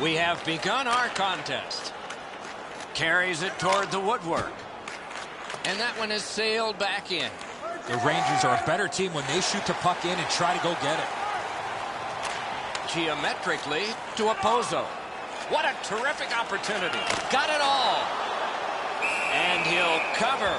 We have begun our contest. Carries it toward the woodwork. And that one is sailed back in. The Rangers are a better team when they shoot the puck in and try to go get it. Geometrically to Opposo. What a terrific opportunity. Got it all. And he'll cover.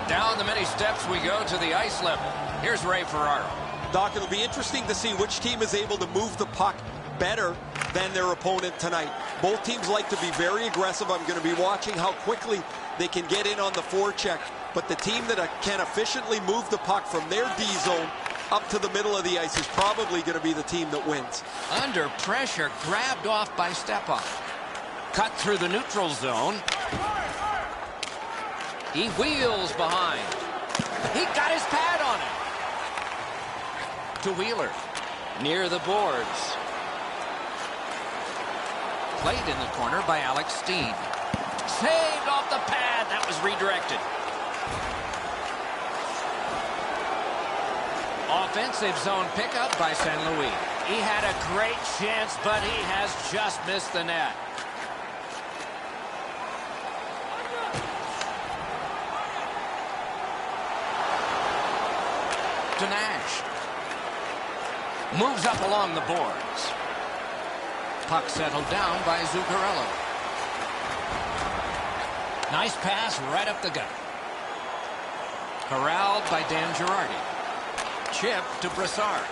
Down the many steps we go to the ice level. Here's Ray Ferraro. Doc, it'll be interesting to see which team is able to move the puck better than their opponent tonight. Both teams like to be very aggressive. I'm going to be watching how quickly they can get in on the forecheck. But the team that can efficiently move the puck from their D zone up to the middle of the ice is probably going to be the team that wins. Under pressure, grabbed off by Stepan. Cut through the neutral zone. He wheels behind. He got his pad on it. To Wheeler. Near the boards. Played in the corner by Alex Steen. Saved off the pad. That was redirected. Offensive zone pickup by St. Louis. He had a great chance, but he has just missed the net. To Nash. Moves up along the boards. Puck settled down by Zuccarello. Nice pass right up the gut. Corralled by Dan Girardi. Chip to Brassard.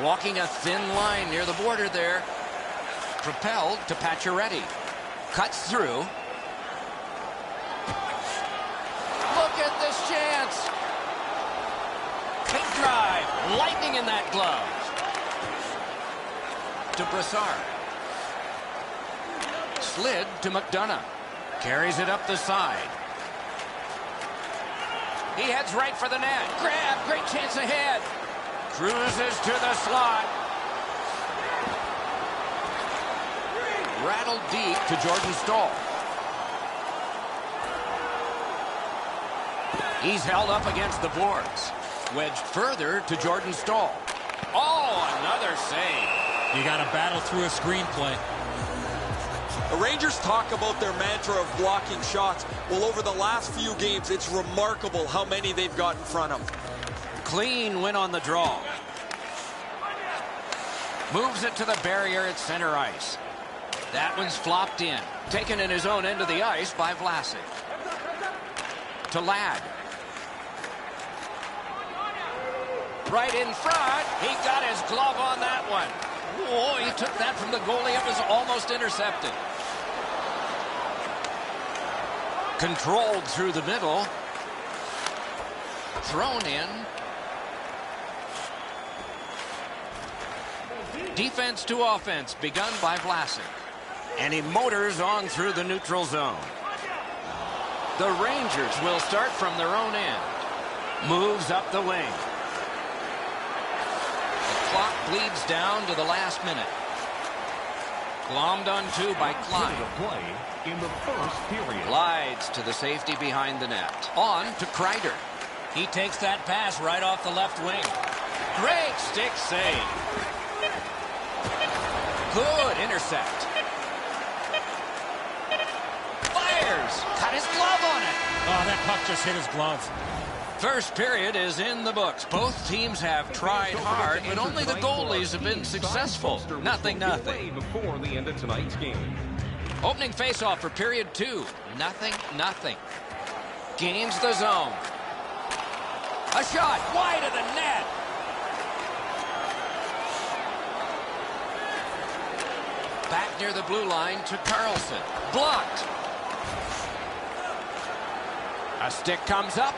Walking a thin line near the border there. Propelled to Pacioretty. Cuts through. Look at this chance. Big drive. Lightning in that glove. To Brassard. Slid to McDonough. Carries it up the side. He heads right for the net. Grab. Great chance ahead. Cruises to the slot. Rattled deep to Jordan Staal. He's held up against the boards. Wedged further to Jordan Staal. Oh, another save. You got to battle through a screenplay. The Rangers talk about their mantra of blocking shots. Well, over the last few games, it's remarkable how many they've got in front of. Clean win on the draw. Moves it to the barrier at center ice. That one's flopped in. Taken in his own end of the ice by Vlasic. To Ladd. Right in front. He got his glove on that one. Whoa, he took that from the goalie. It was almost intercepted. Controlled through the middle. Thrown in. Defense to offense begun by Vlasic. And he motors on through the neutral zone. The Rangers will start from their own end. Moves up the wing. The clock bleeds down to the last minute. Glommed on two by Klein. In the first period. Glides to the safety behind the net. On to Kreider. He takes that pass right off the left wing. Great stick save. Good intercept. Fires. Cut his glove on it. Oh, that puck just hit his glove. First period is in the books. Both teams have tried hard, but only the goalies have been successful. 0-0. Before the end of tonight's game. Opening faceoff for period 2. 0-0. Gains the zone. A shot wide of the net. Back near the blue line to Carlson. Blocked. A stick comes up,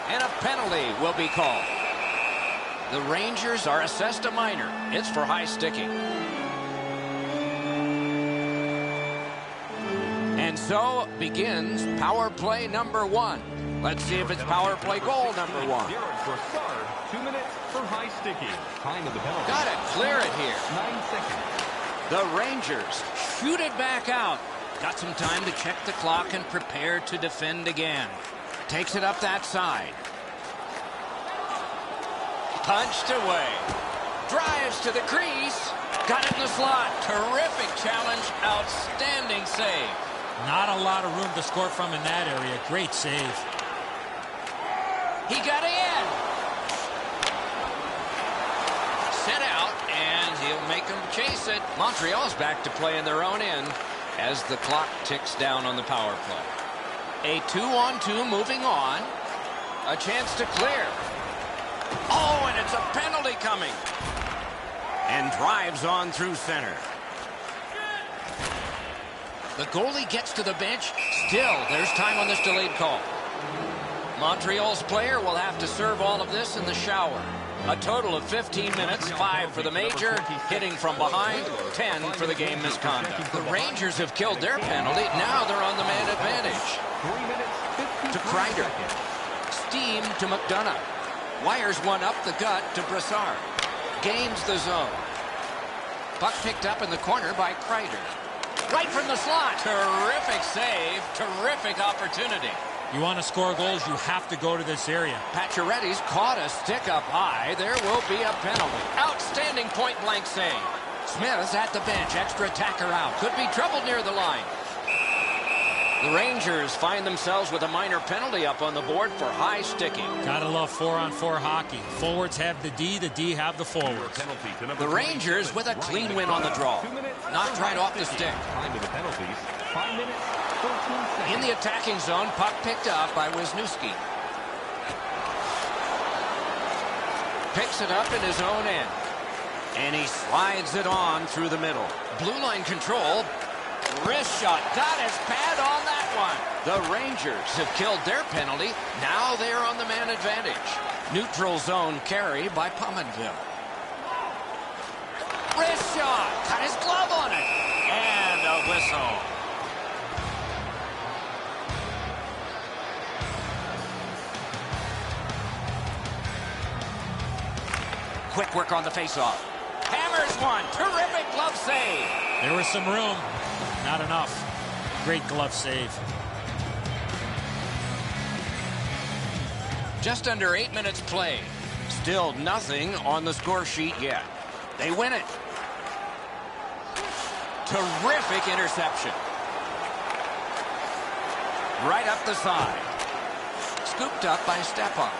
and a penalty will be called. The Rangers are assessed a minor. It's for high sticking. And so begins power play number 1. Let's see if it's power play goal number 1. Brassard, 2 minutes for high sticking. Time of the penalty. Got to clear it here. 9 seconds. The Rangers shoot it back out. Got some time to check the clock and prepare to defend again. Takes it up that side. Punched away. Drives to the crease. Got it in the slot. Terrific challenge. Outstanding save. Not a lot of room to score from in that area. Great save. He got in. Sent out, and he'll make them chase it. Montreal's back to play in their own end as the clock ticks down on the power play. A 2-on-2 moving on. A chance to clear. Oh, and it's a penalty coming. And drives on through center. The goalie gets to the bench. Still, there's time on this delayed call. Montreal's player will have to serve all of this in the shower. A total of 15 minutes, 5 for the major, hitting from behind, 10 for the game misconduct. The Rangers have killed their penalty. Now they're on the man advantage. 3 minutes, To Kreider. Steam to McDonough. Wires one up the gut to Brassard. Gains the zone. Puck picked up in the corner by Kreider. Right from the slot. Terrific save. Terrific opportunity. You want to score goals, you have to go to this area. Pacioretty's caught a stick up high. There will be a penalty. Outstanding point-blank save. Smith's at the bench. Extra attacker out. Could be trouble near the line. The Rangers find themselves with a minor penalty up on the board for high sticking. Gotta love 4-on-4 hockey. Forwards have the D have the forwards. The Rangers with a clean win on the draw. Knocked right off the stick. Time of the penalties. 5 minutes, 14 seconds. In the attacking zone, puck picked up by Wisniewski. Picks it up in his own end. And he slides it on through the middle. Blue line control. Wrist shot. Got his pad on that one. The Rangers have killed their penalty. Now they're on the man advantage. Neutral zone carry by Pominville. Wrist shot. Got his glove on it. And a whistle. Quick work on the faceoff. Hammers one. Terrific glove save. There was some room. Not enough. Great glove save. Just under 8 minutes played. Still nothing on the score sheet yet. They win it. Terrific interception. Right up the side. Scooped up by Stepan.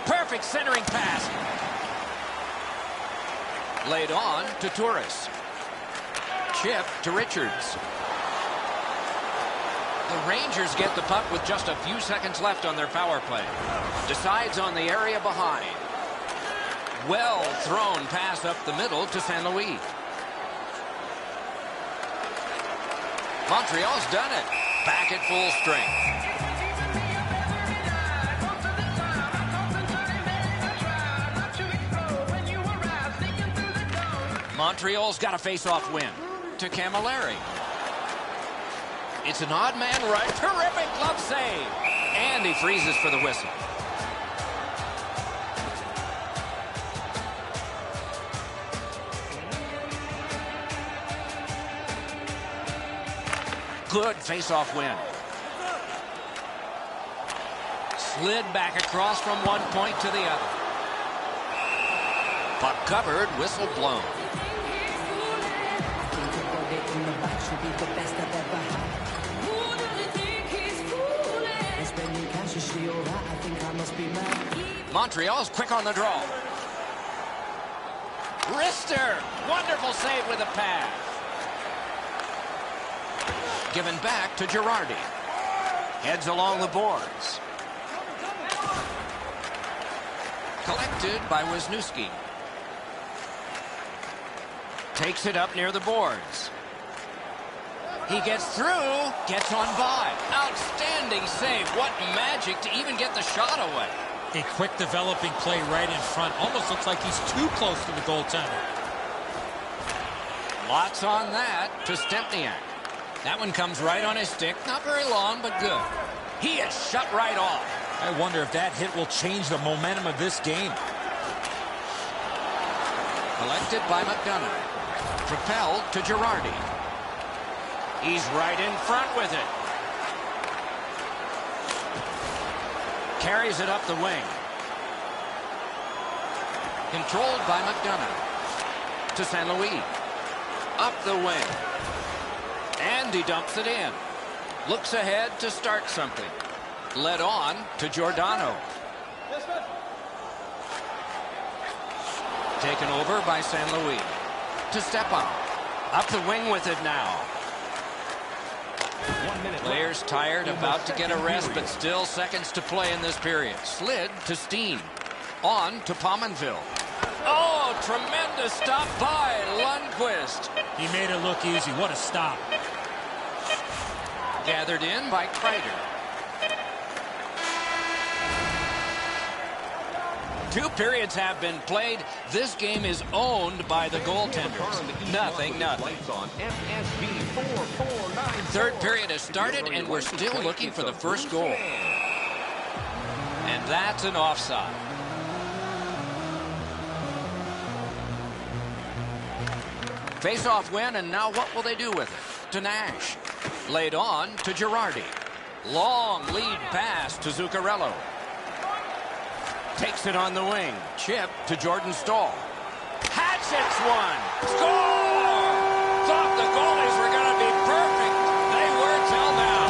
Perfect centering pass. Laid on to Torres. Chip to Richards. The Rangers get the puck with just a few seconds left on their power play. Decides on the area behind. Well thrown pass up the middle to St. Louis. Montreal's done it. Back at full strength. Montreal's got a face-off win to Camilleri. It's an odd man right. Terrific glove save. And he freezes for the whistle. Good face-off win. Slid back across from one point to the other. Puck covered, whistle blown. Montreal's quick on the draw. Wrister, wonderful save with a pass. Given back to Girardi. Heads along the boards. Collected by Wisniewski. Takes it up near the boards. He gets through, gets on by. Outstanding save. What magic to even get the shot away. A quick developing play right in front. Almost looks like he's too close to the goaltender. Lots on that to Stempniak. That one comes right on his stick. Not very long, but good. He is shut right off. I wonder if that hit will change the momentum of this game. Collected by McDonough. Propelled to Girardi. He's right in front with it. Carries it up the wing. Controlled by McDonough. To St. Louis. Up the wing. And he dumps it in. Looks ahead to start something. Led on to Giordano. Taken over by St. Louis. To Stepan. Up the wing with it now. Players tired, about to get a rest, but still seconds to play in this period. Slid to Steen. On to Pominville. Oh, tremendous stop by Lundqvist. He made it look easy. What a stop. Gathered in by Kreider. 2 periods have been played. This game is owned by the goaltenders. Nothing. Third period has started, and we're still looking for the first goal. And that's an offside. Face-off win, and now what will they do with it? To Nash. Laid on to Girardi. Long lead pass to Zuccarello. Takes it on the wing. Chip to Jordan Staal. Hatchets one. Score! Thought the goalies were going to be perfect. They were till now.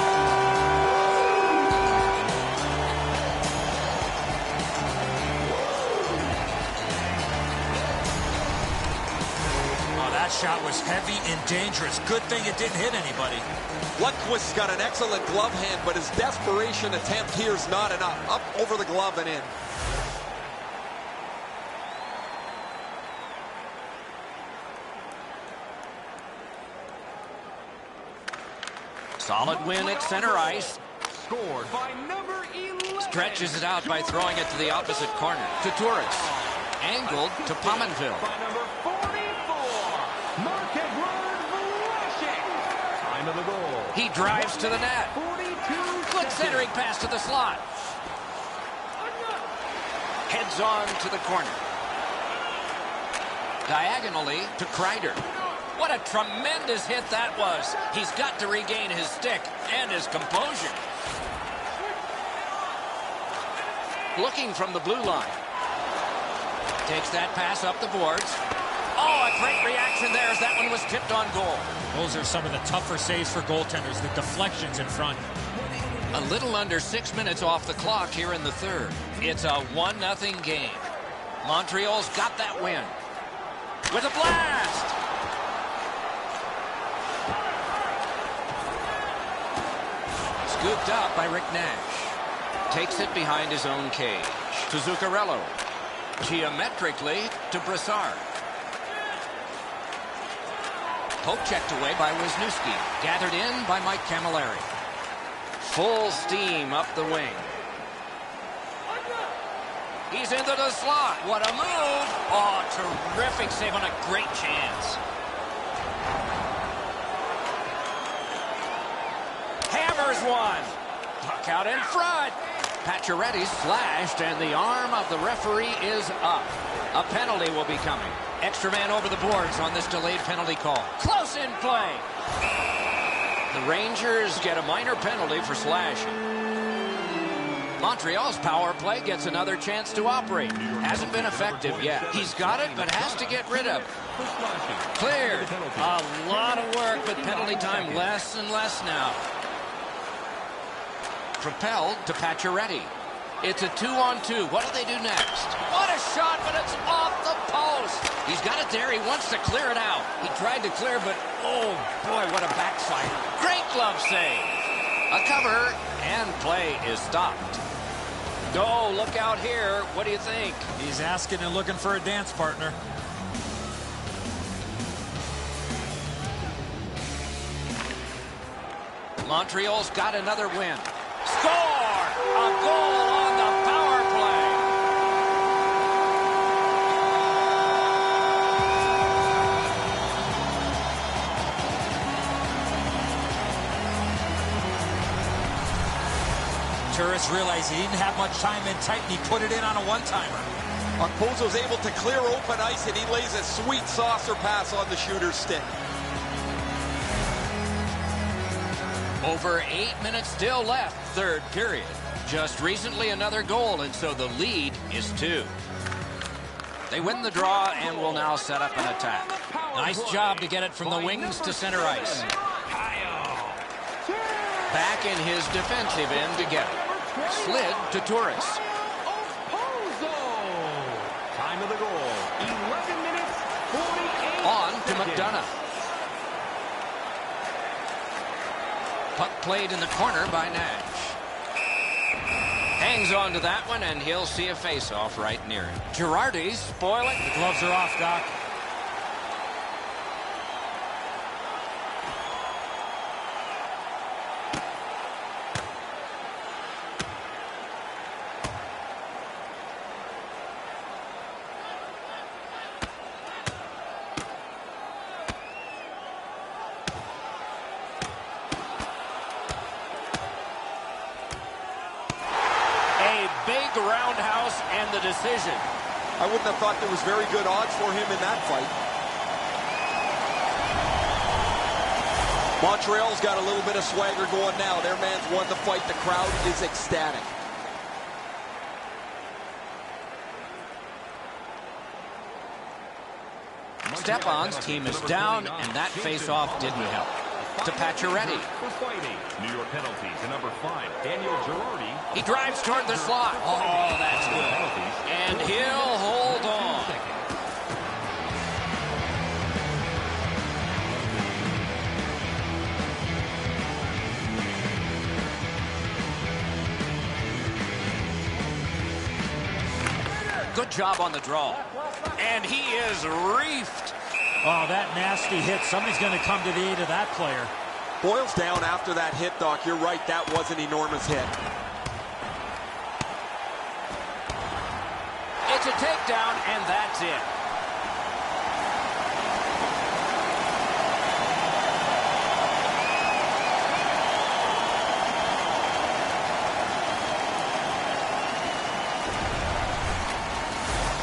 Oh, that shot was heavy and dangerous. Good thing it didn't hit anybody. Lundqvist's got an excellent glove hand, but his desperation attempt here is not enough. Up over the glove and in. Solid win at center ice. Scored by number 11. Stretches it out by throwing it to the opposite corner. To Torres. Angled to Pominville. By number 44. Mark Edward Vlasic. Time of the goal. He drives to the net. 42 Good centering seconds. pass to the slot. Heads on to the corner. Diagonally to Kreider. What a tremendous hit that was. He's got to regain his stick and his composure. Looking from the blue line. Takes that pass up the boards. Oh, a great reaction there as that one was tipped on goal. Those are some of the tougher saves for goaltenders, the deflections in front. A little under 6 minutes off the clock here in the third. It's a 1-0 game. Montreal's got that win. With a blast! Scooped up by Rick Nash. Takes it behind his own cage. To Zuccarello. Geometrically to Brassard. Poke checked away by Wisniewski. Gathered in by Mike Camilleri. Full steam up the wing. He's into the slot. What a move. Oh, terrific save on a great chance. Hammers one. Puck out in front. Pacioretty slashed, and the arm of the referee is up. A penalty will be coming. Extra man over the boards on this delayed penalty call. Close in play. The Rangers get a minor penalty for slashing. Montreal's power play gets another chance to operate. Hasn't been effective yet. He's got it, but has to get rid of it. Cleared. A lot of work, but penalty time less and less now. Propelled to Pacioretty. It's a 2-on-2. What do they do next? What a shot, but it's off the post. He's got it there. He wants to clear it out. He tried to clear, but oh boy, what a backside. Great glove save. A cover, and play is stopped. Oh, look out here. What do you think? He's asking and looking for a dance partner. Montreal's got another win. Score! A goal on the power play. Turris realized he didn't have much time in tight, and he put it in on a one-timer. Okposo's able to clear open ice, and he lays a sweet saucer pass on the shooter's stick. Over 8 minutes still left, third period. Just recently another goal, and so the lead is 2. They win the draw and will now set up an attack. Nice job to get it from the wings to center ice. Back in his defensive end to get it. Slid to Torres. Time of the goal, 11 minutes, 48 On to seconds. McDonough. Puck played in the corner by Nash. Hangs on to that one, and he'll see a face-off right near him. Girardi spoil it. The gloves are off, Doc. Big roundhouse and the decision. I wouldn't have thought there was very good odds for him in that fight. Montreal's got a little bit of swagger going now. Their man's won the fight. The crowd is ecstatic. Stepan's team is down, and that face-off didn't help. To Pacioretty. For fighting. New York penalty to number 5, Daniel Girardi. He drives toward the slot. Oh, that's good. And he'll hold on. Good job on the draw. And he is reefed. Oh, that nasty hit. Somebody's going to come to the aid of that player. Boyle's down after that hit, Doc. You're right, that was an enormous hit. It's a takedown, and that's it.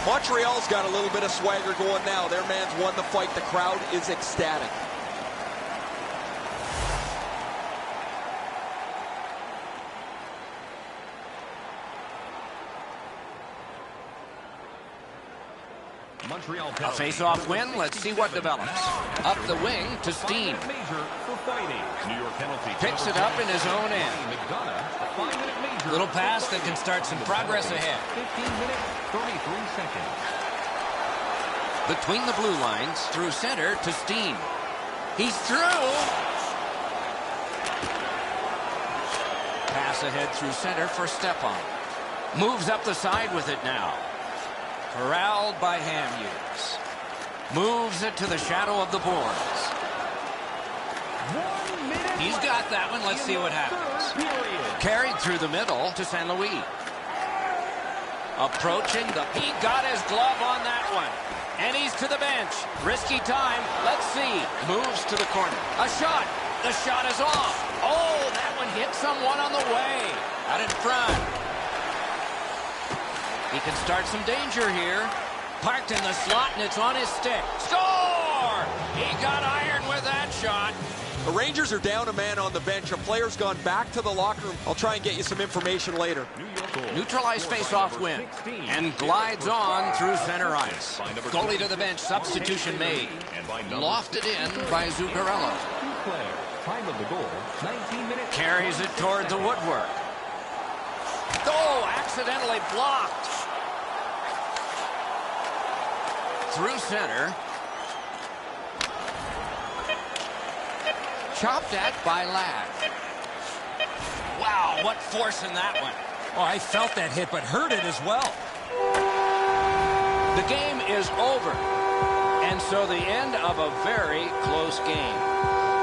Montreal's got a little bit of swagger going now. Their man's won the fight. The crowd is ecstatic. A face-off win. Let's see what develops. Up the wing to Steen. Picks it up in his own end. Little pass that can start some progress ahead. 15 minutes, 33 seconds. Between the blue lines, through center to Steen. He's through. Pass ahead through center for Stepan. Moves up the side with it now. Corralled by Hamhuis. Moves it to the shadow of the boards. 1 minute. He's got that one. Let's see what happens. Carried through the middle to St. Louis. Approaching the... He got his glove on that one. And he's to the bench. Risky time. Let's see. Moves to the corner. A shot. The shot is off. Oh, that one hit someone on the way. Out in front. He can start some danger here. Parked in the slot, and it's on his stick. Score! He got iron with that shot. The Rangers are down a man on the bench. A player's gone back to the locker room. I'll try and get you some information later. Neutralized face-off win. And glides on through center ice. Goalie to the bench. Substitution made. Lofted in by Zuccarello. Time of the goal, 19 minutes. Carries it toward the woodwork. Oh, accidentally blocked. Through center. Chopped at by Ladd. Wow, what force in that one. Oh, I felt that hit, but heard it as well. The game is over. And so the end of a very close game.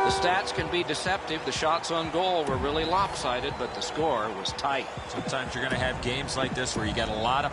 The stats can be deceptive. The shots on goal were really lopsided, but the score was tight. Sometimes you're going to have games like this where you got a lot of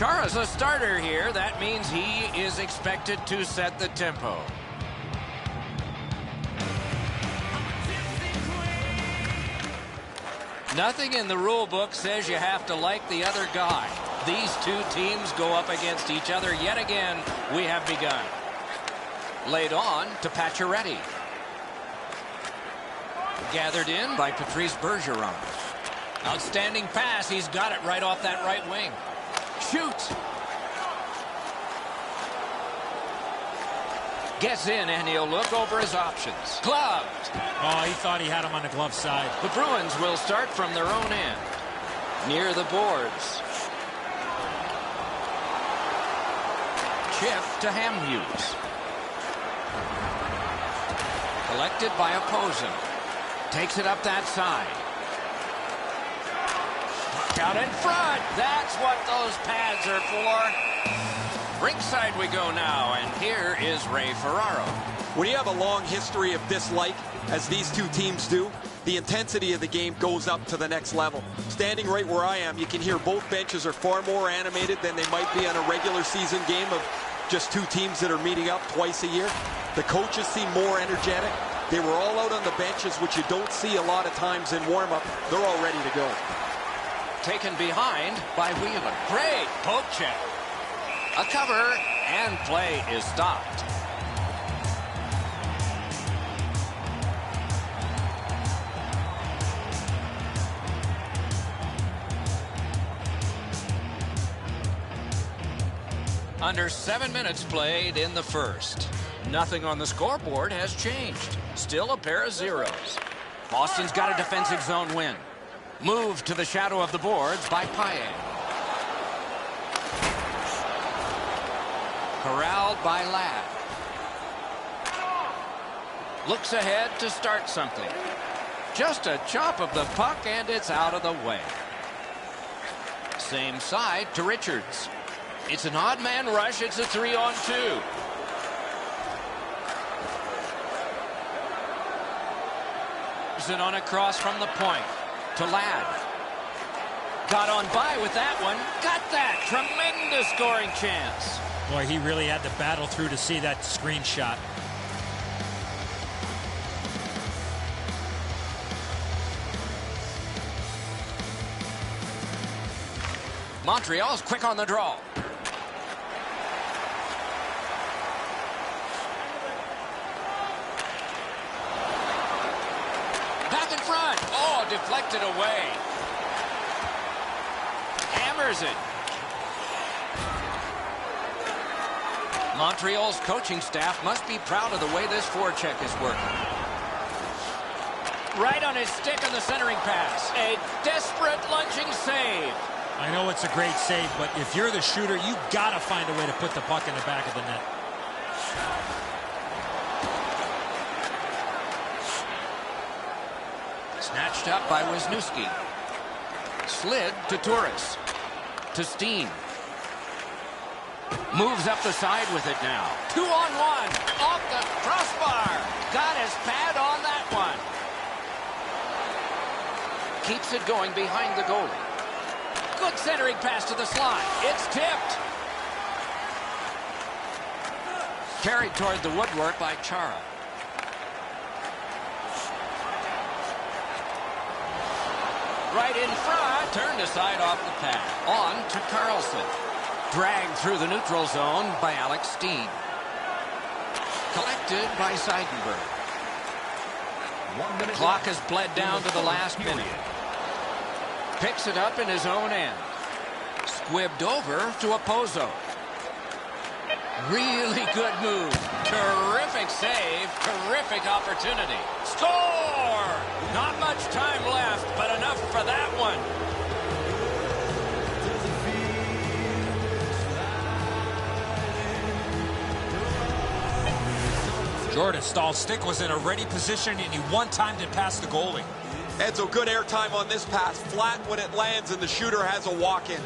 Chara's a starter here. That means he is expected to set the tempo. Nothing in the rule book says you have to like the other guy. These two teams go up against each other yet again. We have begun. Laid on to Pacioretty. Gathered in by Patrice Bergeron. Outstanding pass. He's got it right off that right wing. Shoots. Gets in, and he'll look over his options. Gloved. Oh, he thought he had him on the glove side. The Bruins will start from their own end. Near the boards. Chip to Hamhuis. Collected by Opposo. Takes it up that side. Out in front. That's what those pads are for. Ringside we go now, and here is Ray Ferraro. When you have a long history of dislike, as these two teams do, the intensity of the game goes up to the next level. Standing right where I am, you can hear both benches are far more animated than they might be on a regular season game of just two teams that are meeting up twice a year. The coaches seem more energetic. They were all out on the benches, which you don't see a lot of times in warm-up. They're all ready to go. Taken behind by Wheeler. Great poke check. A cover, and play is stopped. Under 7 minutes played in the first. Nothing on the scoreboard has changed. Still a pair of zeros. Boston's got a defensive zone win. Moved to the shadow of the boards by Payet. Corralled by Ladd. Looks ahead to start something. Just a chop of the puck and it's out of the way. Same side to Richards. It's an odd man rush. It's a 3-on-2. It on a cross from the point to Ladd. Got on by with that one. Got that. Tremendous scoring chance. Boy, he really had to battle through to see that screenshot. Montreal's quick on the draw. Back in front. Oh, deflected away. Hammers it. Montreal's coaching staff must be proud of the way this forecheck is working. Right on his stick on the centering pass. A desperate lunging save. I know it's a great save, but if you're the shooter, you got to find a way to put the puck in the back of the net. Snatched up by Wisniewski. Slid to Turris. To Steen. Moves up the side with it now. 2-on-1. Off the crossbar. Got his pad on that one. Keeps it going behind the goalie. Good centering pass to the slot. It's tipped. Carried toward the woodwork by Chara. Right in front. Turned aside off the pad. On to Carlson. Dragged through the neutral zone by Alex Steen. Collected by Seidenberg. Clock has bled down to the last minute. Picks it up in his own end. Squibbed over to Opposo. Really good move. Terrific save. Terrific opportunity. Score! Not much time left, but enough for that one. Jordan Stahl's stick was in a ready position, and he one-timed it past the goalie. Edzo, good airtime on this pass. Flat when it lands, and the shooter has a walk-in.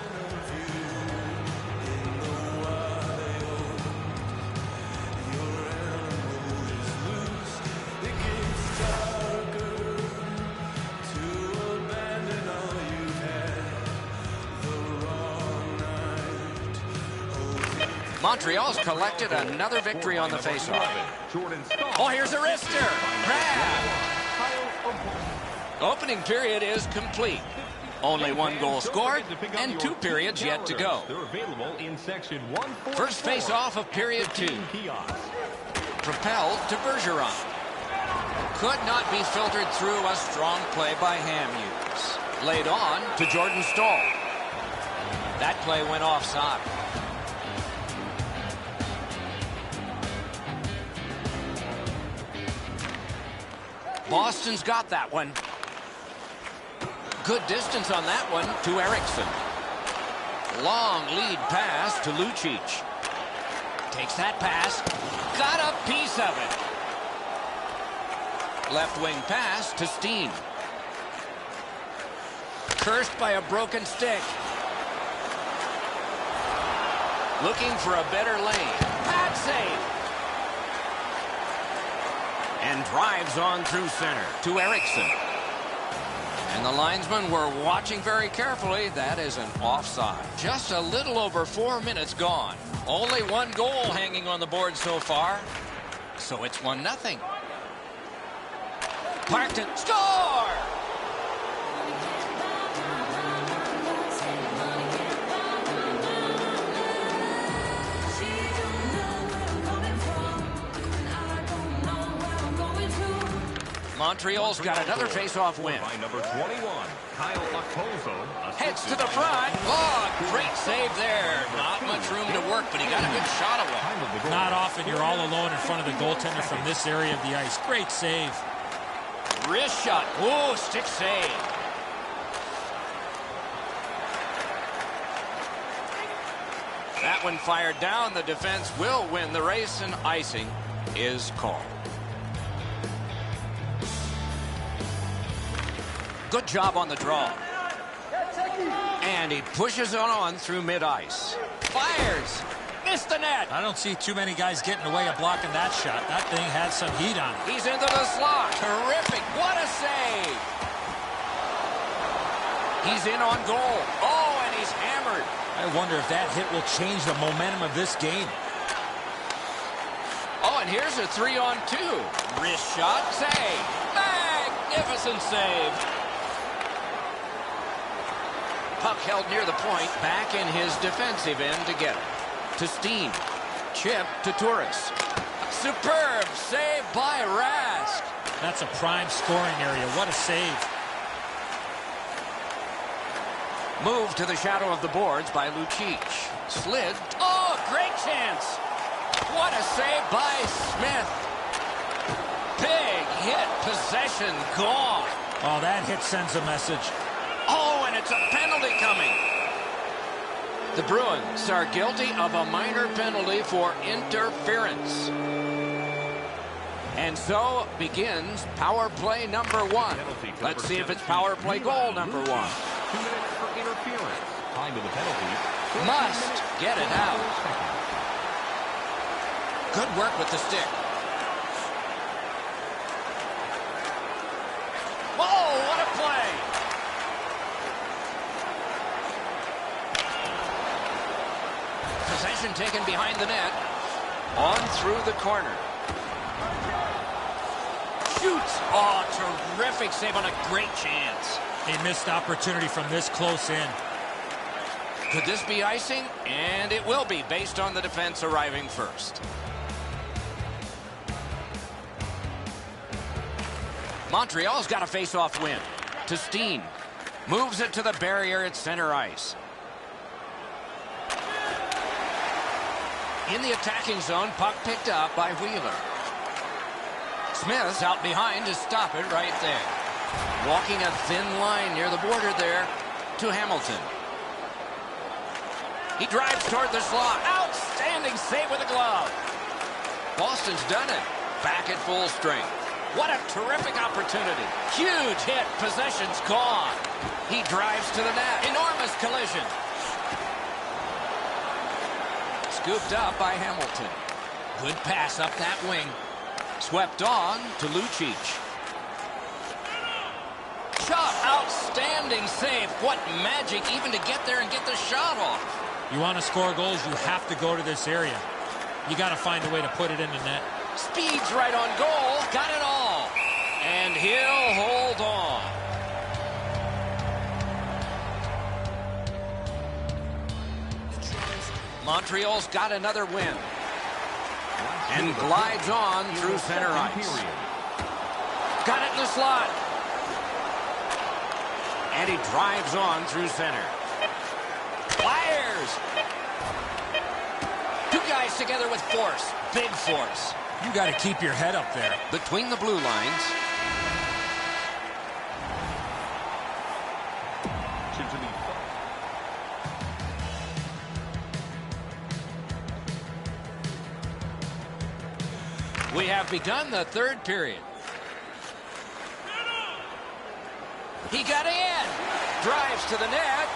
Montreal's collected another victory on the faceoff. Oh, here's a wrister. Grab. Opening period is complete. Only one goal scored and 2 periods yet to go. First face-off of period 2. Propelled to Bergeron. Could not be filtered through a strong play by Hamhuis. Laid on to Jordan Staal. That play went offside. Boston's got that one. Good distance on that one to Eriksson. Long lead pass to Lucic. Takes that pass. Got a piece of it. Left wing pass to Steen. Cursed by a broken stick. Looking for a better lane. Pad save. And drives on through center to Eriksson. And the linesmen were watching very carefully. That is an offside. Just a little over 4 minutes gone. Only one goal hanging on the board so far. So it's 1-0. Parked it. Score! Montreal's got another face-off win. Heads to the front. Oh, great save there. Not much room to work, but he got a good shot away. Not often you're all alone in front of the goaltender from this area of the ice. Great save. Wrist shot. Oh, stick save. That one fired down. The defense will win the race, and icing is called. Good job on the draw. And he pushes it on through mid-ice. Fires. Missed the net. I don't see too many guys getting away of blocking that shot. That thing had some heat on it. He's into the slot. Terrific. What a save. He's in on goal. Oh, and he's hammered. I wonder if that hit will change the momentum of this game. Oh, and here's a 3-on-2. Wrist shot. Save. Magnificent save. Puck held near the point, back in his defensive end to get it. To Steen. Chip to Turris. Superb save by Rask. That's a prime scoring area. What a save. Move to the shadow of the boards by Lucic. Slid. Oh, great chance. What a save by Smith. Big hit. Possession gone. Oh, that hit sends a message. Oh, and it's a penalty coming. The Bruins are guilty of a minor penalty for interference. And so begins power play number 1. Let's see if it's power play goal number 1. 2 minutes for interference. Time of the penalty. Must get it out. Good work with the stick. Whoa, what a play. Possession taken behind the net. On through the corner. Shoots. Oh, terrific save on a great chance. A missed opportunity from this close in. Could this be icing? And it will be, based on the defense arriving first. Montreal's got a face-off win. To Steen. Moves it to the barrier at center ice. In the attacking zone, puck picked up by Wheeler. Smith's out behind to stop it right there. Walking a thin line near the border there to Hamilton. He drives toward the slot. Outstanding save with a glove. Boston's done it. Back at full strength. What a terrific opportunity. Huge hit. Possession's gone. He drives to the net. Enormous collision. Scooped up by Hamilton. Good pass up that wing. Swept on to Lucic. Shot. Outstanding save. What magic even to get there and get the shot off. You want to score goals, you have to go to this area. You got to find a way to put it in the net. Speeds right on goal. Got it all. And he'll hold on. Montreal's got another win. And glides on through center ice. Got it in the slot. And he drives on through center. Fires. Two guys together with force. Big force. You got to keep your head up there. Between the blue lines. We have begun the third period. He got in. Drives to the net.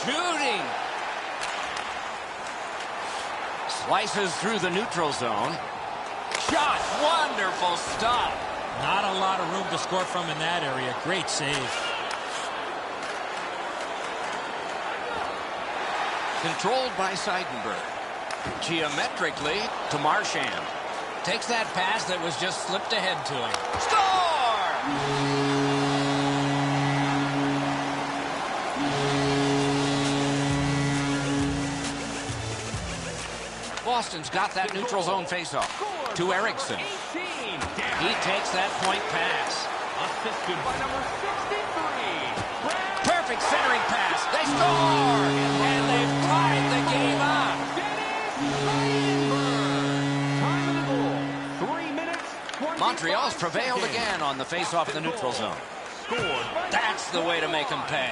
Shooting. Slices through the neutral zone. Shot. Wonderful stop. Not a lot of room to score from in that area. Great save. Controlled by Seidenberg. Geometrically to Marchand. Takes that pass that was just slipped ahead to him. Score! Boston's got that neutral zone faceoff. To Eriksson. He takes that point pass. Assisted by number 63. Perfect centering pass. They score! And they've tied the game up. Time of the goal. 3 minutes. Montreal's prevailed again on the faceoff in the neutral zone. That's the way to make them pay.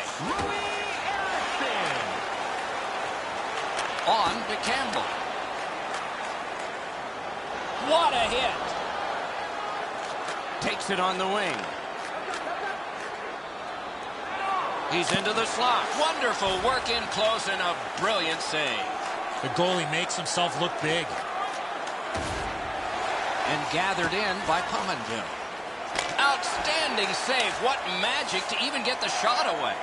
On to Campbell. What a hit. Takes it on the wing. He's into the slot. Wonderful work in close and a brilliant save. The goalie makes himself look big. And gathered in by Pominville. Outstanding save. What magic to even get the shot away.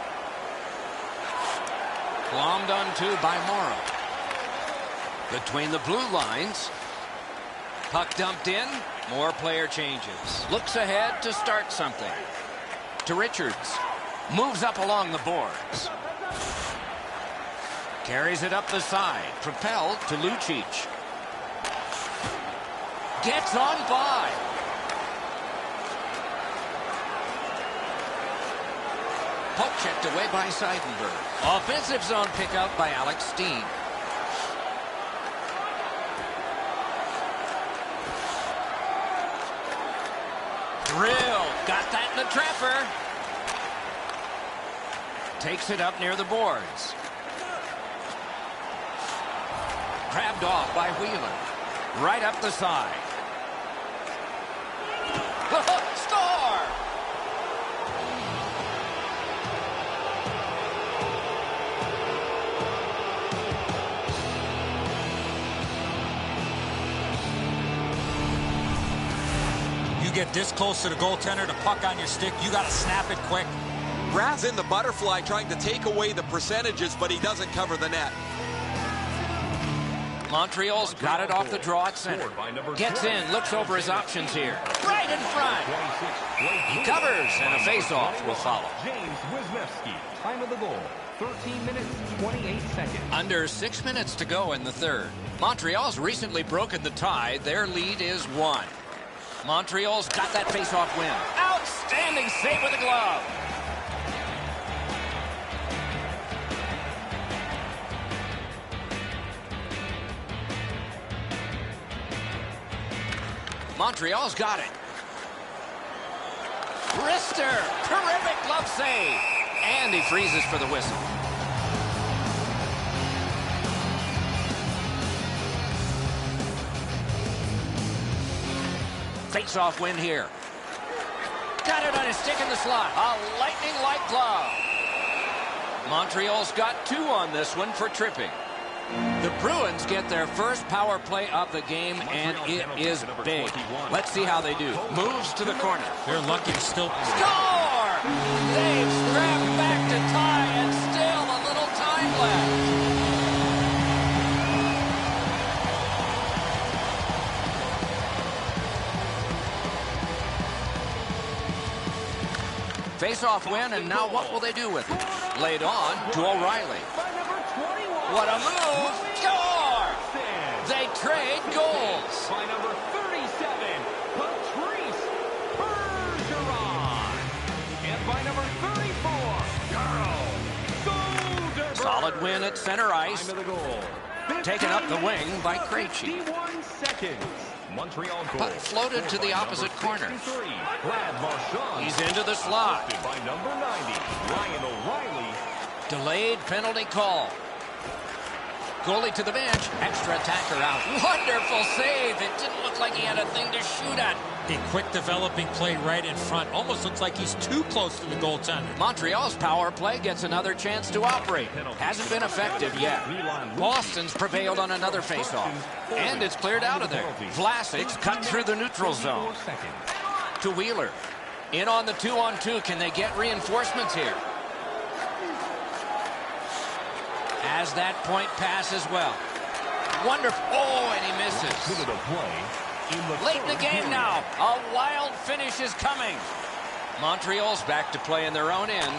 Glommed onto by Morrow. Between the blue lines. Puck dumped in. More player changes. Looks ahead to start something. To Richards. Moves up along the boards. Carries it up the side. Propelled to Lucic. Gets on by. Poke checked away by Seidenberg. Offensive zone pickup by Alex Steen. Drill. Got that in the trapper. Takes it up near the boards. Grabbed off by Wheeler. Right up the side. Score! You get this close to the goaltender, the puck on your stick, you got to snap it quick. Rath's in the butterfly trying to take away the percentages, but he doesn't cover the net. Montreal's got it off the draw at center. Gets in, looks over his options here. Right in front. He covers, and a face-off will follow. James Wisniewski. Time of the goal. 13 minutes, 28 seconds. Under 6 minutes to go in the third. Montreal's recently broken the tie. Their lead is 1. Montreal's got that face-off win. Outstanding save with the glove. Montreal's got it. Rister, terrific glove save. And he freezes for the whistle. Face-off win here. Got it on his stick in the slot. A lightning-like glove. Montreal's got 2 on this one for tripping. The Bruins get their first power play of the game, and it is big. Let's see how they do. Moves to the corner. They're lucky to still... Score! They've scrapped back to tie, and still time left. Face-off win, and now what will they do with it? Laid on to O'Reilly. What a move! Score! They trade goals. By number 37, Patrice Bergeron. And by number 34, Carl Soderberg. Solid win at center ice. Time of the goal. Taken up the wing by Krejci. 51 seconds. Montreal goal. Puck floated to the opposite corner. He's into the slot. By number 90, Ryan O'Reilly. Delayed penalty call. Goalie to the bench. Extra attacker out. Wonderful save. It didn't look like he had a thing to shoot at. A quick developing play right in front. Almost looks like he's too close to the goaltender. Montreal's power play gets another chance to operate. Hasn't been effective yet. Boston's prevailed on another faceoff. And it's cleared out of there. Vlasic's cut through the neutral zone. To Wheeler. In on the 2-on-2. Can they get reinforcements here? As that point pass as well. Wonderful. Oh, and he misses. Late in the game now. A wild finish is coming. Montreal's back to play in their own end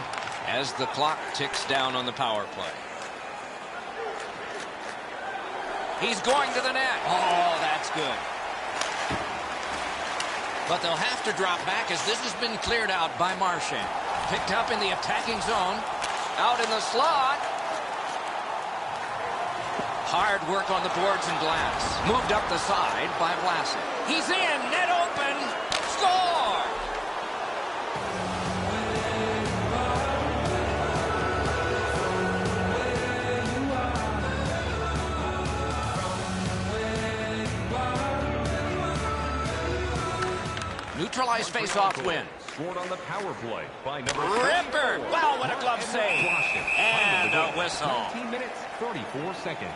as the clock ticks down on the power play. He's going to the net. Oh, that's good. But they'll have to drop back as this has been cleared out by Marchand. Picked up in the attacking zone. Out in the slot. Hard work on the boards and glass. Moved up the side by Vlasic. He's in. Net open. Score! Neutralized face-off win. Scored on the power play by number Ripper! Wow, what a glove save. And a whistle. 19 minutes, 34 seconds.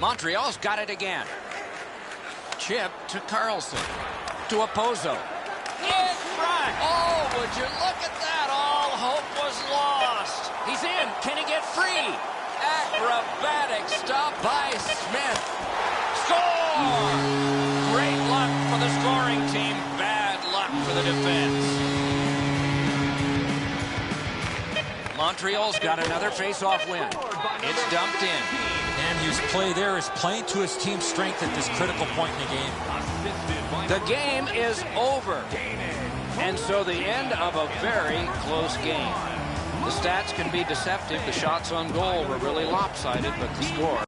Montreal's got it again. Chip to Carlson. To Opozo. In front. Oh, would you look at that? All hope was lost. He's in. Can he get free? Acrobatic stop by Smith. Score! Great luck for the scoring team. Bad luck for the defense. Montreal's got another face-off win. It's dumped in. Hughes' play there is playing to his team's strength at this critical point in the game. The game is over. And so the end of a very close game. The stats can be deceptive. The shots on goal were really lopsided, but the score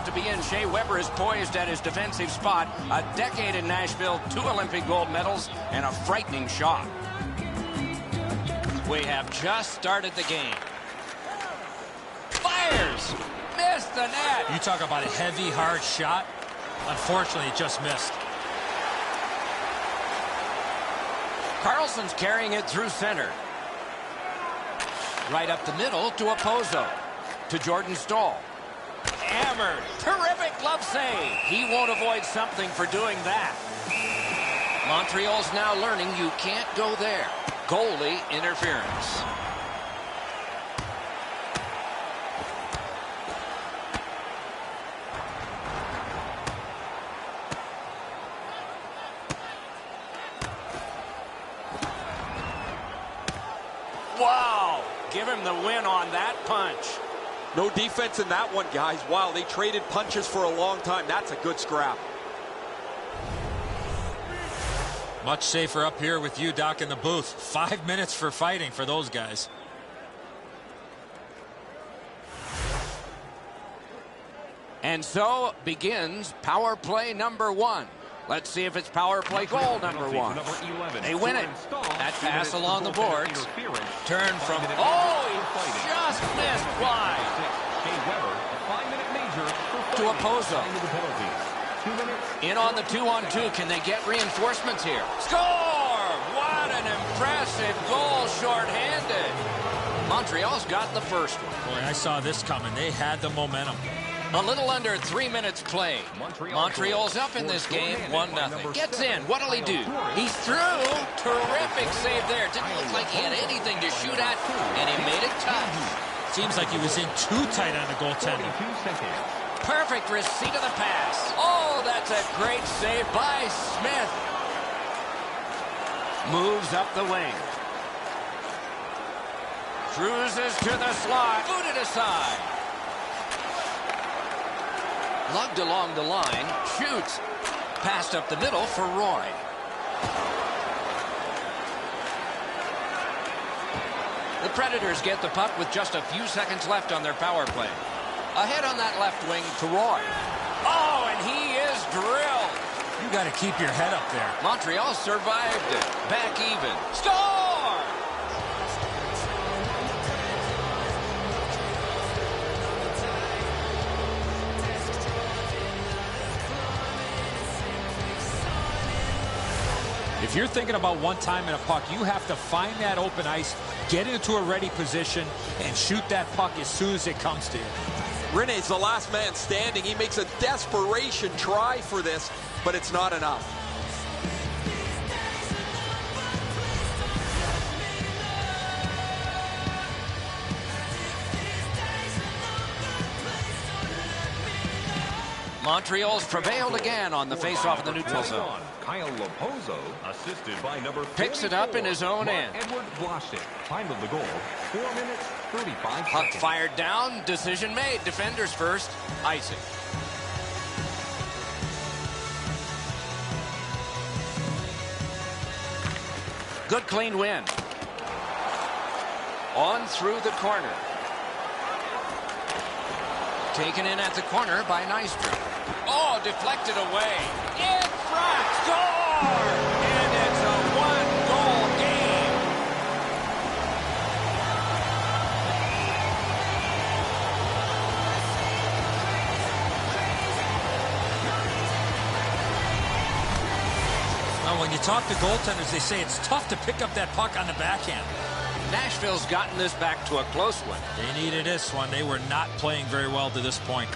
to be in. Shea Weber is poised at his defensive spot. A decade in Nashville, 2 Olympic gold medals, and a frightening shot. We have just started the game. Fires! Missed the net! You talk about a heavy, hard shot. Unfortunately, it just missed. Carlson's carrying it through center. Right up the middle to Opozo. To Jordan Stahl. Hammered. Terrific glove save. He won't avoid something for doing that. Montreal's now learning you can't go there. Goalie interference. Wow! Give him the win on that punch. No defense in that one, guys. Wow, they traded punches for a long time. That's a good scrap. Much safer up here with you, Doc, in the booth. 5 minutes for fighting for those guys. And so begins power play number 1. Let's see if it's power play goal number 1. They win it. That pass along the boards. Turn from... Oh, he just missed wide. To Opozo. In on the 2-on-2. Can they get reinforcements here? Score! What an impressive goal shorthanded. Montreal's got the first one. Boy, I saw this coming. They had the momentum. A little under 3 minutes played. Montreal's up in this game, 1-0. Gets in. What'll he do? He's through. Terrific save there. Didn't look like he had anything to shoot at, and he made it tough. Seems like he was in too tight on the goaltender. Perfect receipt of the pass. Oh, that's a great save by Smith. Moves up the wing. Cruises to the slot. Booted aside. Lugged along the line, shoots. Passed up the middle for Roy. The Predators get the puck with just a few seconds left on their power play. Ahead on that left wing to Roy. Oh, and he is drilled. You got to keep your head up there. Montreal survived it. Back even. Score! If you're thinking about one time in a puck, you have to find that open ice, get into a ready position, and shoot that puck as soon as it comes to you. Rene's the last man standing. He makes a desperation try for this, but it's not enough. Montreal's prevailed again on the face-off in the neutral zone. Kyle Opozo, assisted by number 44, Picks it up in his own end. Edward Vlasic. Time of the goal, 4 minutes, 35 Puck seconds. fired down. Decision made. Defenders first. Icing. Good clean win. On through the corner. Taken in at the corner by Nystrom. Oh, deflected away. In front. Score! And it's a one-goal game. Now, when you talk to goaltenders, they say it's tough to pick up that puck on the backhand. Nashville's gotten this back to a close one. They needed this one. They were not playing very well to this point.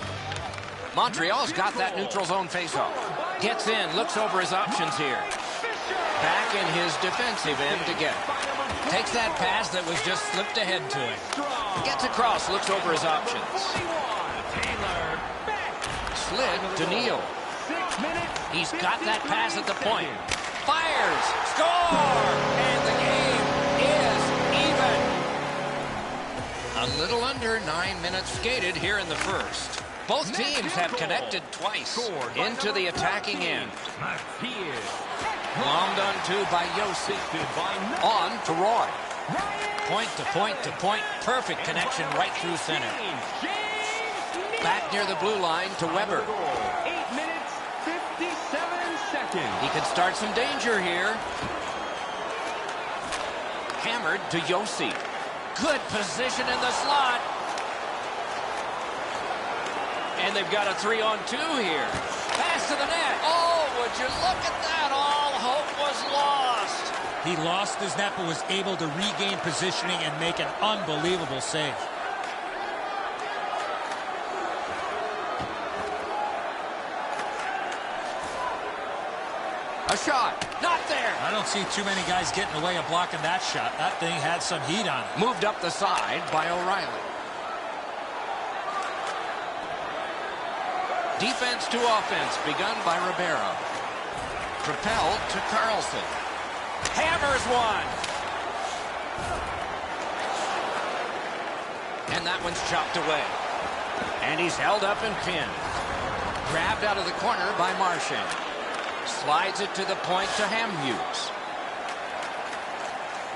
Montreal's got that neutral zone faceoff. Gets in, looks over his options here. Back in his defensive end again. Takes that pass that was just slipped ahead to him. Gets across, looks over his options. Slid to Neal. He's got that pass at the point. Fires, score, and the game is even. A little under 9 minutes skated here in the first. Both teams have connected twice into the attacking end. Bombed onto by Yossi. On to Roy. Point to point to point. Perfect connection right through center. Back near the blue line to Weber. 8 minutes, 57 seconds. He can start some danger here. Hammered to Yossi. Good position in the slot. And they've got a 3-on-2 here. Pass to the net. Oh, would you look at that? All hope was lost. He lost his net but was able to regain positioning and make an unbelievable save. A shot. Not there. I don't see too many guys getting away of blocking that shot. That thing had some heat on it. Moved up the side by O'Reilly. Defense to offense begun by Ribeiro. Propelled to Carlson. Hammers one. And that one's chopped away. And he's held up and pinned. Grabbed out of the corner by Marchand. Slides it to the point to Hamhuis.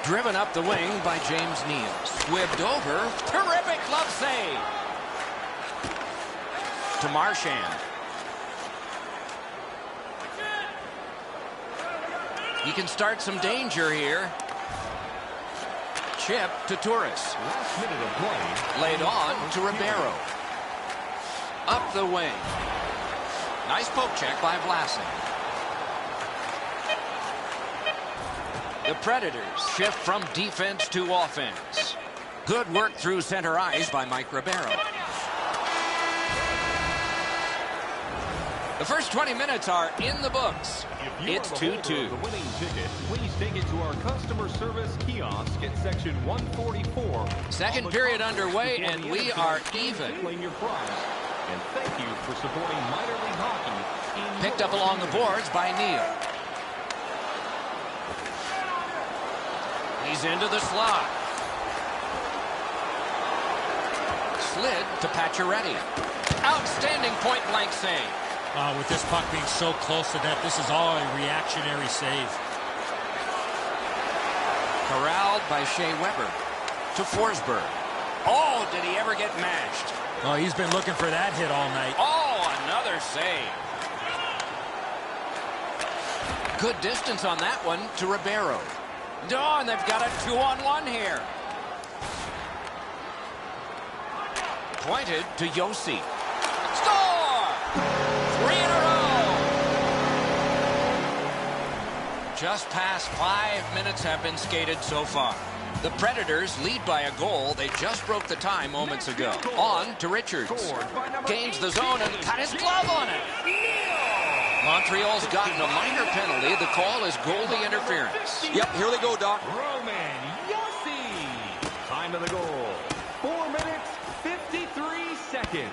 Driven up the wing by James Neal. Swibbed over. Terrific glove save. To Marchand. He can start some danger here. Chip to Torres. Last minute of play. Laid on to Ribeiro. Up the wing. Nice poke check by Vlasic. The Predators shift from defense to offense. Good work through center ice by Mike Ribeiro. The first 20 minutes are in the books. It's 2-2. The winning ticket, please take it to our customer service kiosk at section 144. Second period underway, and we are even. Claim your prize. And thank you for supporting minor league hockey. Picked up along the boards by Neal. He's into the slot. Slid to Pacioretty. Outstanding point-blank save. With this puck being so close to net, this is all a reactionary save. Corralled by Shea Weber to Forsberg. Oh, did he ever get mashed? Oh, he's been looking for that hit all night. Oh, another save. Good distance on that one to Ribeiro. Oh, and they've got a 2-on-1 here. Pointed to Yossi. Score! 3 in a row. Just past 5 minutes have been skated so far. The Predators lead by a goal. They just broke the tie moments ago. On to Richards. Gains the zone and got his glove on it. Montreal's gotten a minor penalty. The call is goalie interference. Yep, here they go, Doc. Roman Yossi. Time of the goal. 4 minutes, 53 seconds.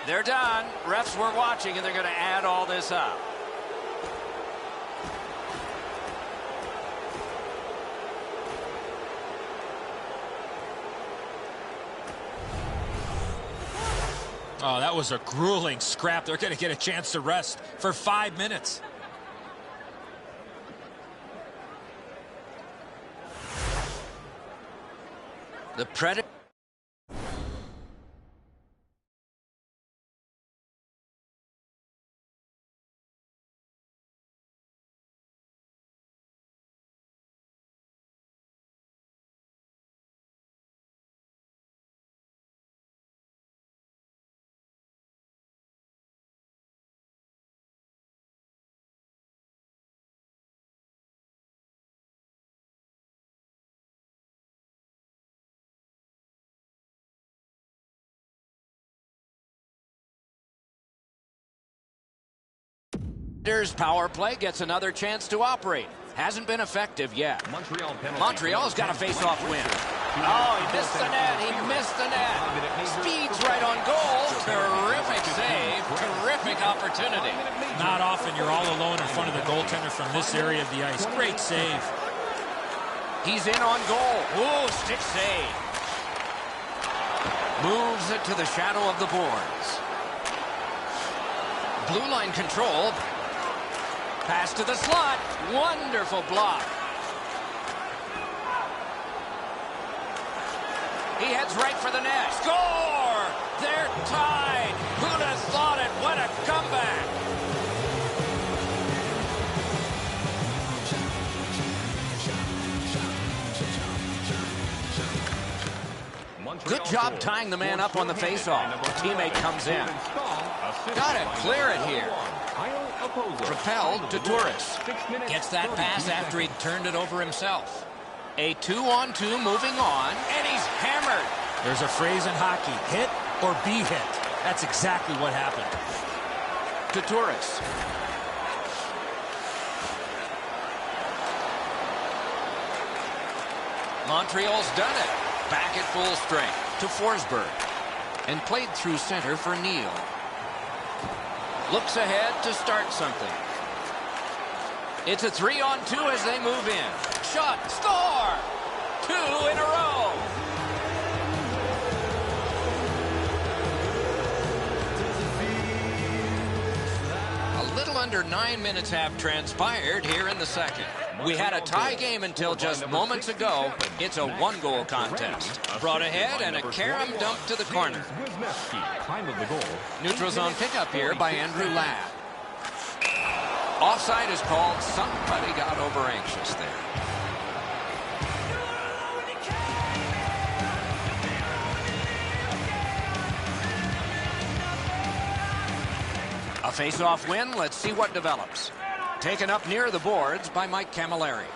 They're done. Refs were watching, and they're going to add all this up. Oh, that was a grueling scrap. They're going to get a chance to rest for 5 minutes. The Predators. Power play gets another chance to operate. Hasn't been effective yet. Montreal's got a face-off win. Oh, he missed the net. He missed the net. Speed's right on goal. Terrific save. Terrific opportunity. Not often you're all alone in front of the goaltender from this area of the ice. Great save. He's in on goal. Ooh, stick save. Moves it to the shadow of the boards. Blue line control. Pass to the slot. Wonderful block. He heads right for the net. Score! They're tied. Who'd have thought it? What a comeback. Good job tying the man up on the faceoff. Teammate comes in. Got to clear it here. Propelled to Torres. Gets that pass after he turned it over himself. A 2-on-2 moving on, and he's hammered. There's a phrase in hockey, hit or be hit. That's exactly what happened. To Torres. Montreal's done it. Back at full strength to Forsberg. And played through center for Neal. Looks ahead to start something. It's a 3-on-2 as they move in. Shot, score! 2 in a row. A little under 9 minutes have transpired here in the second. We had a tie game until just moments ago. It's a 1-goal contest. Brought ahead and a carom dump to the corner. Neutral zone pickup here by Andrew Ladd. Offside is called. Somebody got over anxious there. A face-off win. Let's see what develops. Taken up near the boards by Mike Camilleri.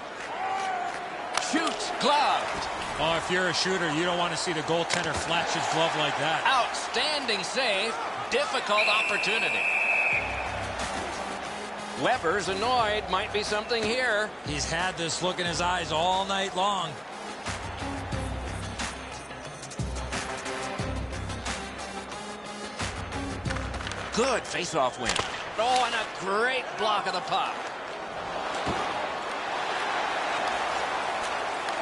Shoots, gloved. Oh, if you're a shooter, you don't want to see the goaltender flash his glove like that. Outstanding save. Difficult opportunity. Weber's annoyed. Might be something here. He's had this look in his eyes all night long. Good face-off win. Oh, and a great block of the puck.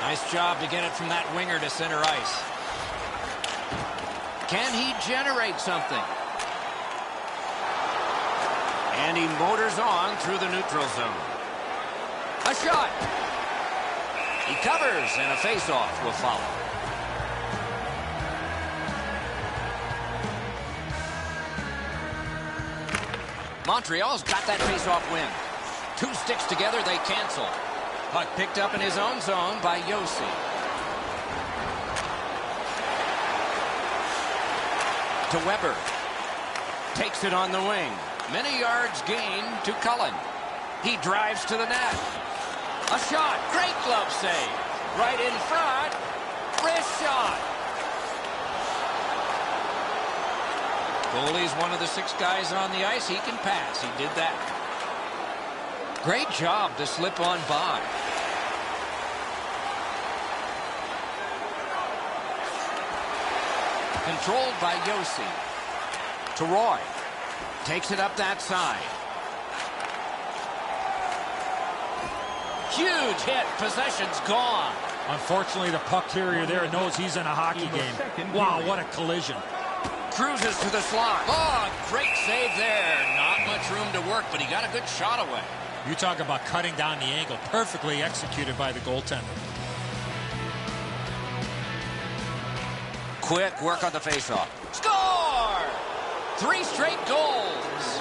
Nice job to get it from that winger to center ice. Can he generate something? And he motors on through the neutral zone. A shot. He covers, and a face-off will follow. Montreal's got that face-off win. 2 sticks together, they cancel. Puck picked up in his own zone by Yossi. To Weber. Takes it on the wing. Many yards gained to Cullen. He drives to the net. A shot. Great glove save. Right in front. Wrist shot. Goalie's one of the 6 guys on the ice. He can pass. He did that. Great job to slip on by. Controlled by Yossi. To Roy. Takes it up that side. Huge hit. Possession's gone. Unfortunately, the puck carrier there knows he's in a hockey game. Wow, what a collision. Cruises to the slot. Oh, great save there. Not much room to work, but he got a good shot away. You talk about cutting down the angle. Perfectly executed by the goaltender. Quick work on the faceoff. Score! 3 straight goals.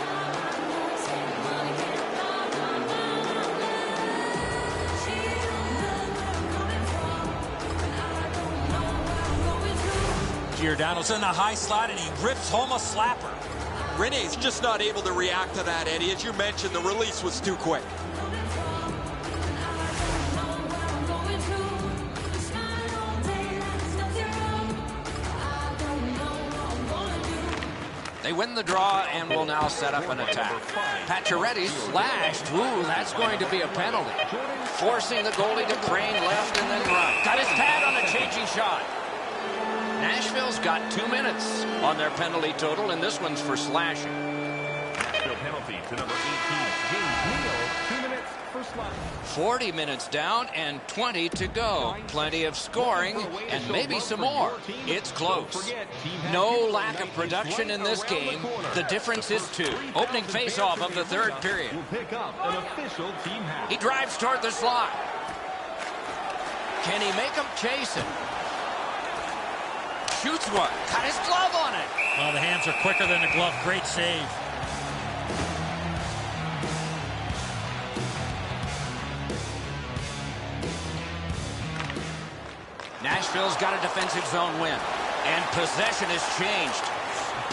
Giordano's in the high slot, and he rips home a slapper. Rene's just not able to react to that, Eddie. As you mentioned, the release was too quick. They win the draw and will now set up an attack. Pacioretty slashed. Ooh, that's going to be a penalty. Forcing the goalie to crane left and then right. Got his pad on a changing shot. Nashville's got 2 minutes on their penalty total, and this one's for slashing. Nashville penalty to number 18, James Neal, 2 minutes for slashing. 40 minutes down and 20 to go. Plenty of scoring and maybe some more. It's close. No lack of production in this game. The difference is 2. Opening faceoff of the 3rd period. He drives toward the slot. Can he make him chase it? shoots one. Got his glove on it. Well, the hands are quicker than the glove. Great save. Nashville's got a defensive zone win. And possession has changed.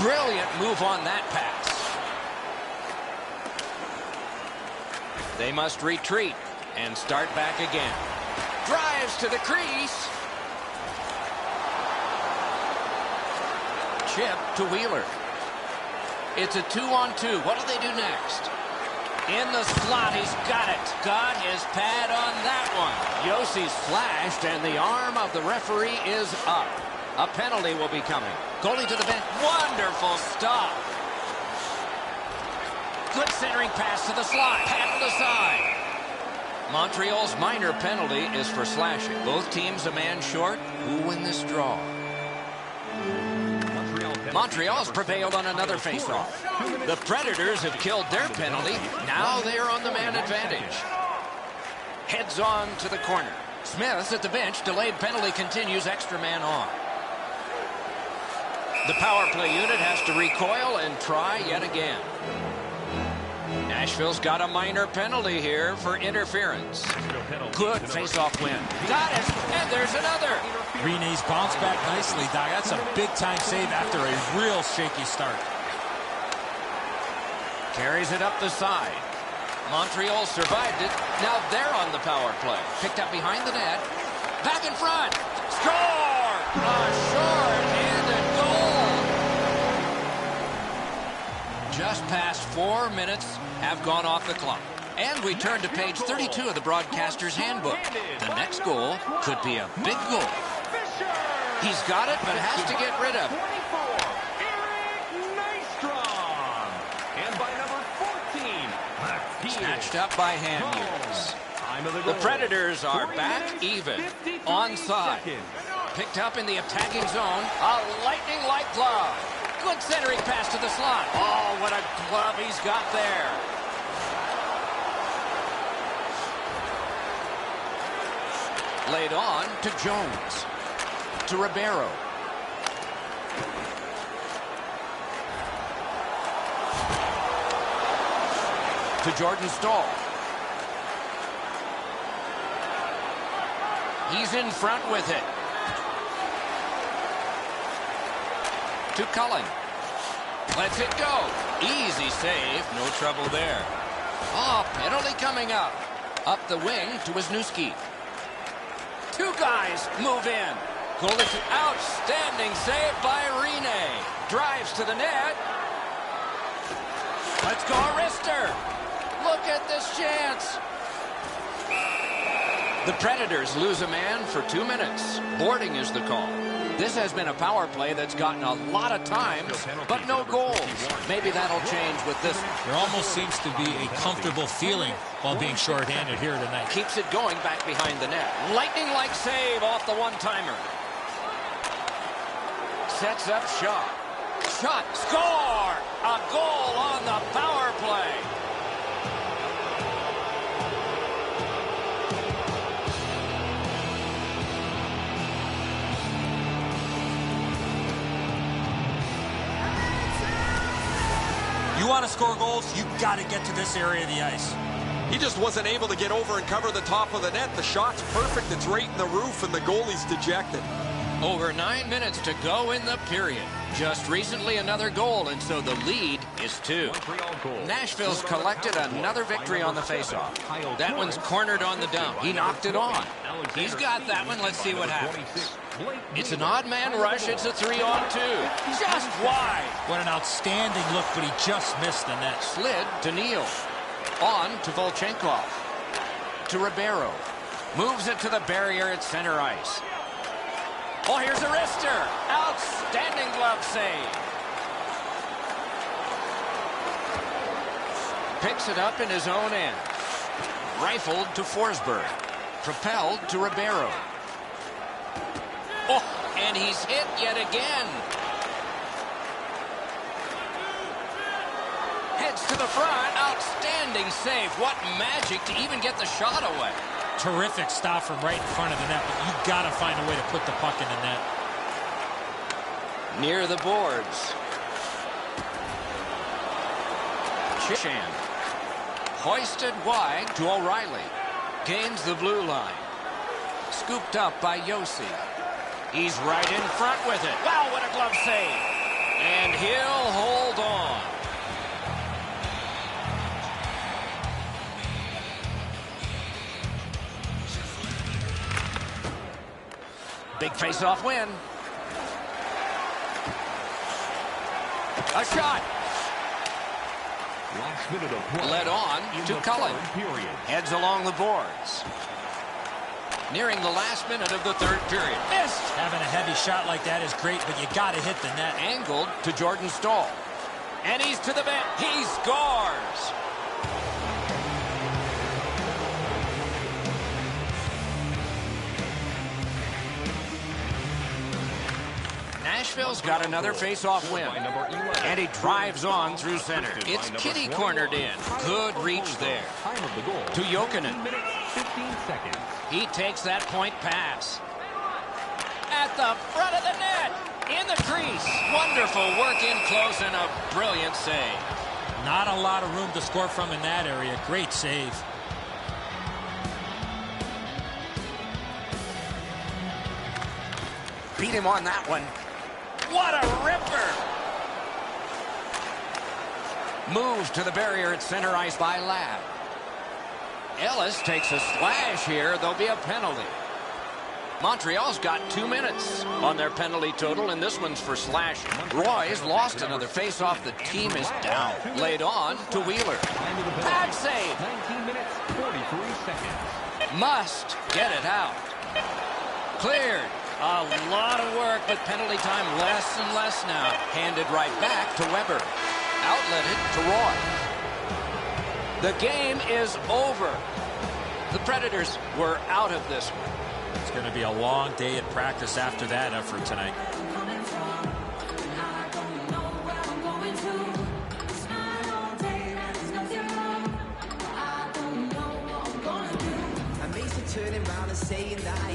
Brilliant move on that pass. They must retreat and start back again. Drives to the crease. Chip to Wheeler. It's a 2-on-2. What do they do next? In the slot, he's got it. Got his pad on that one. Yossi's flashed, and the arm of the referee is up. A penalty will be coming. Goalie to the bench. Wonderful stop. Good centering pass to the slot. Paddled aside. Montreal's minor penalty is for slashing. Both teams a man short. Who win this draw? Montreal's prevailed on another faceoff. The Predators have killed their penalty. Now they're on the man advantage. Heads on to the corner. Smith's at the bench. Delayed penalty continues. Extra man on. The power play unit has to recoil and try yet again. Nashville's got a minor penalty here for interference. Good face-off win. Got it, and there's another. Rene's bounced back nicely, Doc. That's a big-time save after a real shaky start. Carries it up the side. Montreal survived it. Now they're on the power play. Picked up behind the net. Back in front. Score! A short-handed goal. Just past 4 minutes have gone off the clock. And we turn to page 32 of the broadcaster's handbook. The next goal could be a big goal. He's got it, but has to get rid of it. Snatched up by Hamhuis. The Predators are back even. Onside. Picked up in the attacking zone. A lightning-like glove. Good centering pass to the slot. Oh, what a glove he's got there. Laid on to Jones. To Ribeiro. To Jordan Staal. He's in front with it. To Cullen. Lets it go. Easy save. No trouble there. Oh, penalty coming up. Up the wing to Wisniewski. Two guys move in. Goalie, outstanding save by Rene. Drives to the net. Let's go, Arister. Look at this chance. The Predators lose a man for 2 minutes. Boarding is the call. This has been a power play that's gotten a lot of times, but no goals. Maybe that'll change with this. There almost seems to be a comfortable feeling while being shorthanded here tonight. Keeps it going back behind the net. Lightning-like save off the one-timer. Sets up shot. Shot. Score! A goal on the power play. You want to score goals, you got to get to this area of the ice. He just wasn't able to get over and cover the top of the net. The shot's perfect. It's right in the roof, and the goalie's dejected. Over 9 minutes to go in the period. Just recently another goal, and so the lead is 2. Nashville's collected another victory on the faceoff. That one's cornered on the dump. He knocked it on. He's got that one. Let's see what happens. It's an odd man rush. It's a 3-on-2. Just wide. What an outstanding look, but he just missed the net. Slid to Neal. On to Volchenkov. To Ribeiro. Moves it to the barrier at center ice. Oh, here's Arister. Outstanding glove save. Picks it up in his own end. Rifled to Forsberg. Propelled to Ribeiro. Oh, and he's hit yet again. Heads to the front. Outstanding save. What magic to even get the shot away. Terrific stop from right in front of the net, but you got to find a way to put the puck in the net. Near the boards. Chishan. Hoisted wide to O'Reilly. Gains the blue line. Scooped up by Yossi. He's right in front with it. Wow, what a glove save. And he'll hold on. Big face-off win. A shot. Last minute of play. Led on to Cullen. Heads along the boards. Nearing the last minute of the third period. Missed. Having a heavy shot like that is great, but you got to hit the net. Angled to Jordan Stahl. And he's to the bench. He scores. Nashville's got another face-off win. And he drives on through center. It's Kitty cornered in. Good reach there. To Jokinen. He takes that point pass. At the front of the net. In the crease. Wonderful work in close and a brilliant save. Not a lot of room to score from in that area. Great save. Beat him on that one. What a ripper! Moved to the barrier at center ice by Ladd. Ellis takes a slash here. There'll be a penalty. Montreal's got 2 minutes on their penalty total, and this one's for slash. Roy's lost another face-off. The team is down. Laid on to Wheeler. Pad save. 19 minutes, 43 seconds. Must get it out. Cleared. A lot of work, but penalty time less and less now. Handed right back to Weber. Outletted to Roy. The game is over. The Predators were out of this one. It's going to be a long day at practice after that effort tonight. Turning around and saying that